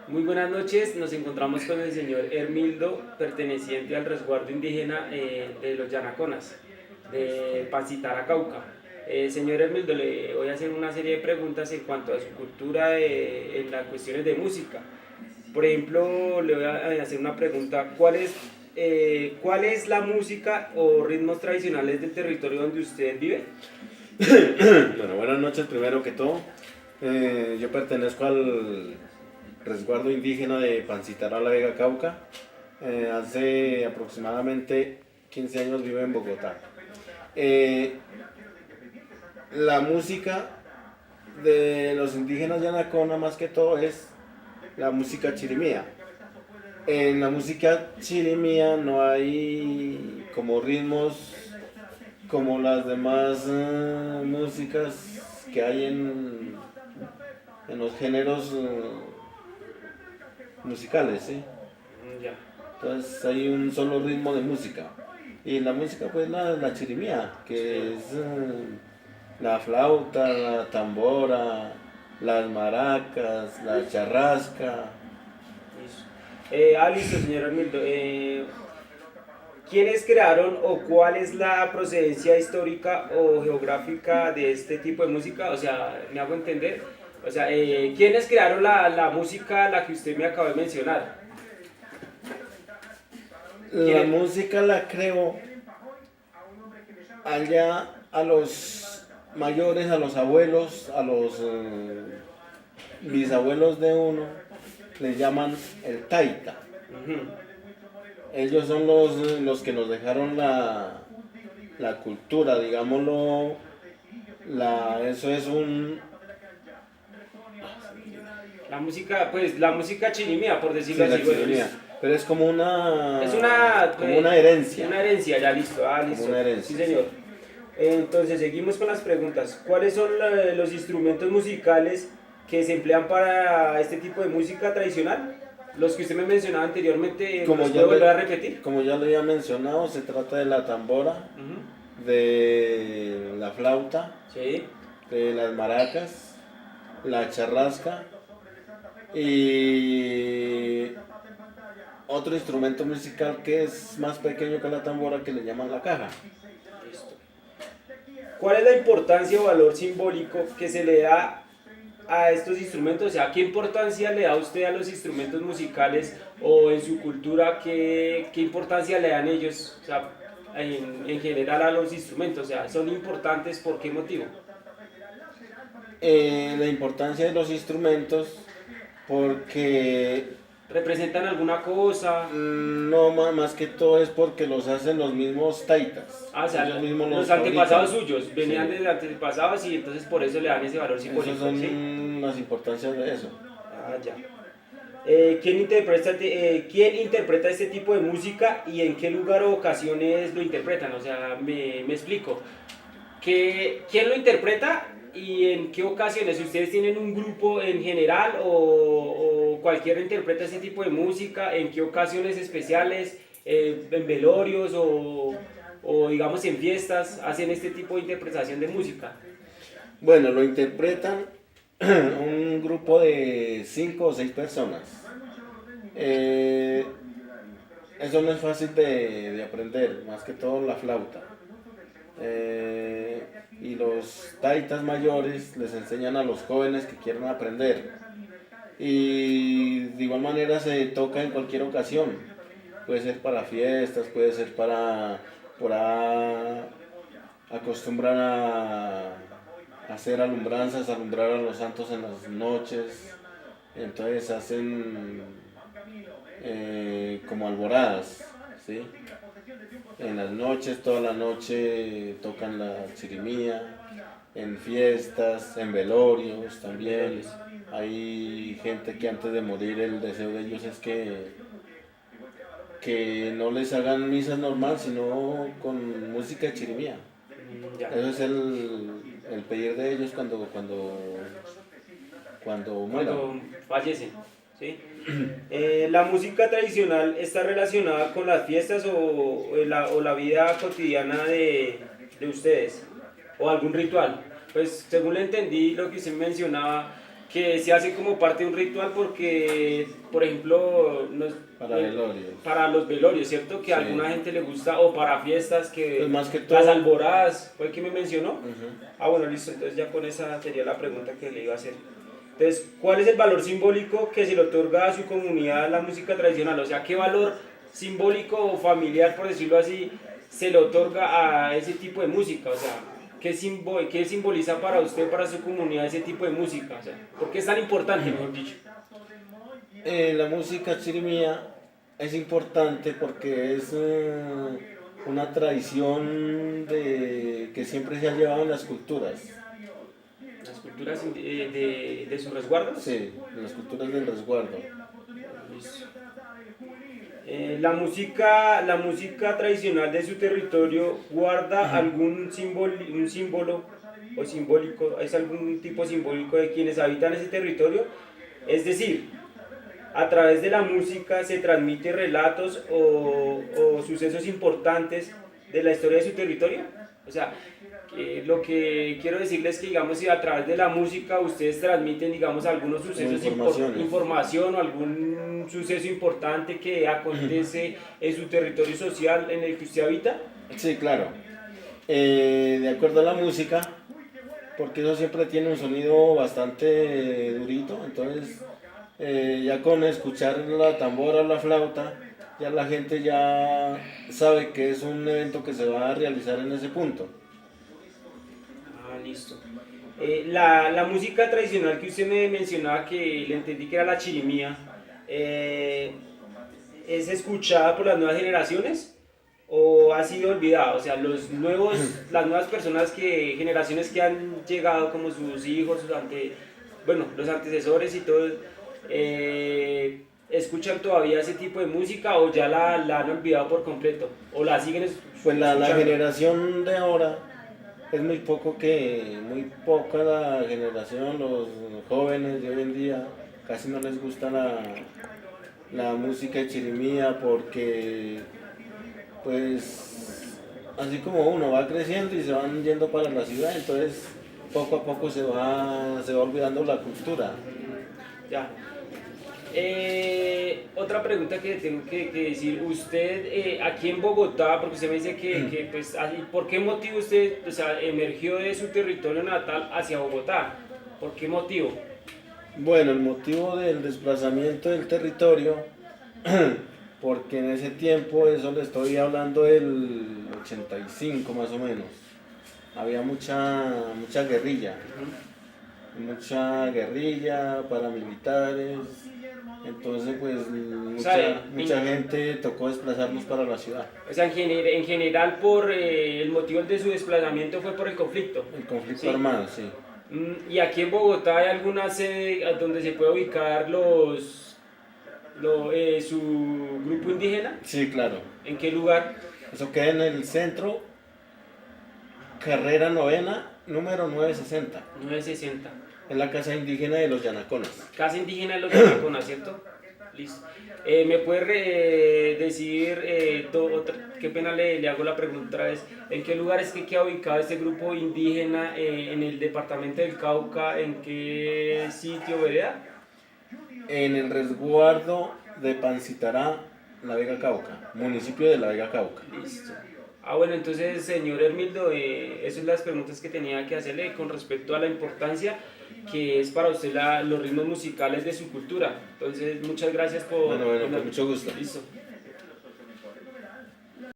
Muy buenas noches, nos encontramos con el señor Hermildo, perteneciente al resguardo indígena de los Yanaconas, de Pancitara, Cauca. Señor Hermildo, le voy a hacer una serie de preguntas en cuanto a su cultura en las cuestiones de música. Por ejemplo, le voy a hacer una pregunta, ¿cuál es la música o ritmos tradicionales del territorio donde usted vive? Bueno, buenas noches primero que todo. Yo pertenezco al resguardo indígena de Pancitara, La Vega, Cauca. Hace aproximadamente 15 años vivo en Bogotá. Eh, la música de los indígenas Yanacona más que todo es la música chirimía. En la música chirimía no hay como ritmos como las demás músicas que hay en los géneros musicales, ¿sí? Ya. Entonces hay un solo ritmo de música. Y la música pues la chirimía, que es la flauta, la tambora, las maracas, la charrasca. Listo, señor Hermildo. ¿Quiénes crearon o cuál es la procedencia histórica o geográfica de este tipo de música? O sea, me hago entender. O sea, ¿quiénes crearon la música la que usted me acaba de mencionar? La ¿Quién- música la creo allá a los mayores, a los abuelos, a los bisabuelos de uno, les llaman el taita. Ujú. Ellos son los que nos dejaron la cultura, digámoslo. Eso es un... La música, pues la música chirimía, por decirlo Sí, la así. Bueno, chirimía. Pero es como es una, como una herencia. una herencia, ya listo. Como Listo. una herencia. Sí, señor. Entonces, seguimos con las preguntas. ¿Cuáles son los instrumentos musicales que se emplean para este tipo de música tradicional? Los que usted me mencionaba anteriormente, ¿me los puede volver a repetir? Como ya lo había mencionado, se trata de la tambora, Ujú. de la flauta, Sí. de las maracas, la charrasca y otro instrumento musical que es más pequeño que la tambora que le llaman la caja. Listo. ¿Cuál es la importancia o valor simbólico que se le da a estos instrumentos? O sea, ¿qué importancia le da usted a los instrumentos musicales o en su cultura, qué importancia le dan ellos, o sea, en general a los instrumentos? O sea, ¿son importantes por qué motivo? La importancia de los instrumentos porque ¿Representan alguna cosa? no más que todo es porque los hacen los mismos taitas. Ah, o sea, Ellos mismos los los antepasados fabrican. suyos venían Sí. de antepasados y entonces por eso le dan ese valor Esas simbólico, ¿sí? son las importancias de eso. Ah, ya. ¿Quién interpreta este tipo de música y en qué lugar o ocasiones lo interpretan? O sea, me explico. ¿Quién lo interpreta y en qué ocasiones? Si ustedes tienen un grupo en general o cualquiera interpreta este tipo de música, ¿en qué ocasiones especiales, en velorios o digamos en fiestas, hacen este tipo de interpretación de música? Bueno, lo interpretan un grupo de 5 o 6 personas. Eh, Eso no es fácil de aprender, más que todo la flauta. Y los taitas mayores les enseñan a los jóvenes que quieren aprender. Y de igual manera se toca en cualquier ocasión. Puede ser para fiestas, puede ser para acostumbrar a hacer alumbranzas, alumbrar a los santos en las noches. Entonces hacen como alboradas, ¿sí? En las noches, toda la noche tocan la chirimía, en fiestas, en velorios también. Hay gente que antes de morir el deseo de ellos es que no les hagan misas normal, sino con música de chirimía. Ya. Eso es el pedir de ellos cuando mueran. Cuando fallecen, ¿sí? ¿La música tradicional está relacionada con las fiestas o la vida cotidiana de ustedes? ¿O algún ritual? Pues según le entendí lo que usted mencionaba, que se hace como parte de un ritual porque, por ejemplo, Para velorios. para los velorios, ¿cierto? Que a Sí. alguna gente le gusta, o para fiestas, que Pues más que todo- las alboradas, ¿fue que me mencionó? Ujú. Bueno, listo, entonces ya con esa sería la pregunta que le iba a hacer. Entonces, ¿cuál es el valor simbólico que se le otorga a su comunidad la música tradicional? O sea, ¿qué valor simbólico o familiar, por decirlo así, se le otorga a ese tipo de música? O sea, ¿qué simboliza para usted, para su comunidad ese tipo de música? O sea, ¿por qué es tan importante, mejor dicho? La música chirimía es importante porque es una tradición que siempre se ha llevado en las culturas. Las culturas de sus resguardos. Sí, en las culturas del resguardo. Listo. La música tradicional de su territorio guarda algún un símbolo o simbólico, es algún tipo simbólico de quienes habitan ese territorio. Es decir, a través de la música se transmiten relatos o sucesos importantes de la historia de su territorio. O sea, lo que quiero decirles es que, digamos, si a través de la música ustedes transmiten, digamos, algunos sucesos, información o algún suceso importante que acontece en su territorio social en el que usted habita. Sí, claro. De acuerdo a la música, porque eso siempre tiene un sonido bastante durito, entonces ya con escuchar la tambora o la flauta, ya la gente ya sabe que es un evento que se va a realizar en ese punto. Listo. La música tradicional que usted me mencionaba, que le entendí que era la chirimía, ¿es escuchada por las nuevas generaciones o ha sido olvidada? O sea, las nuevas personas generaciones que han llegado, como sus hijos, los antecesores y todo, ¿escuchan todavía ese tipo de música o ya la han olvidado por completo? ¿O la siguen Pues la escuchando? generación de ahora es muy poca la generación, los jóvenes de hoy en día casi no les gusta la música de chirimía porque pues así como uno va creciendo y se van yendo para la ciudad, entonces poco a poco se va olvidando la cultura. Ya. Otra pregunta que tengo que decir, usted aquí en Bogotá, porque usted me dice que pues, ¿por qué motivo usted, o sea, emergió de su territorio natal hacia Bogotá? ¿Por qué motivo? Bueno, el motivo del desplazamiento del territorio, porque en ese tiempo, eso le estoy hablando del 85 más o menos, había mucha guerrilla, paramilitares, entonces pues mucha gente tocó desplazarnos para la ciudad. O sea, en general por el motivo de su desplazamiento fue por el conflicto. El conflicto ¿Sí? armado, sí. ¿Y aquí en Bogotá hay alguna sede donde se puede ubicar su grupo indígena? Sí, claro. ¿En qué lugar? Eso queda en el centro, carrera novena, número 960. 960. En la casa indígena de los Yanaconas. Casa indígena de los Yanaconas, ¿cierto? Listo. ¿Me puede decir, qué pena le hago la pregunta otra vez, en qué lugar es que queda ubicado este grupo indígena en el departamento del Cauca, en qué sitio, vereda? En el resguardo de Pancitará, La Vega Cauca, municipio de La Vega Cauca. Listo. Bueno, entonces, señor Hermildo, esas son las preguntas que tenía que hacerle con respecto a la importancia que es para usted los ritmos musicales de su cultura. Entonces, muchas gracias por... Bueno, con mucho gusto. Listo.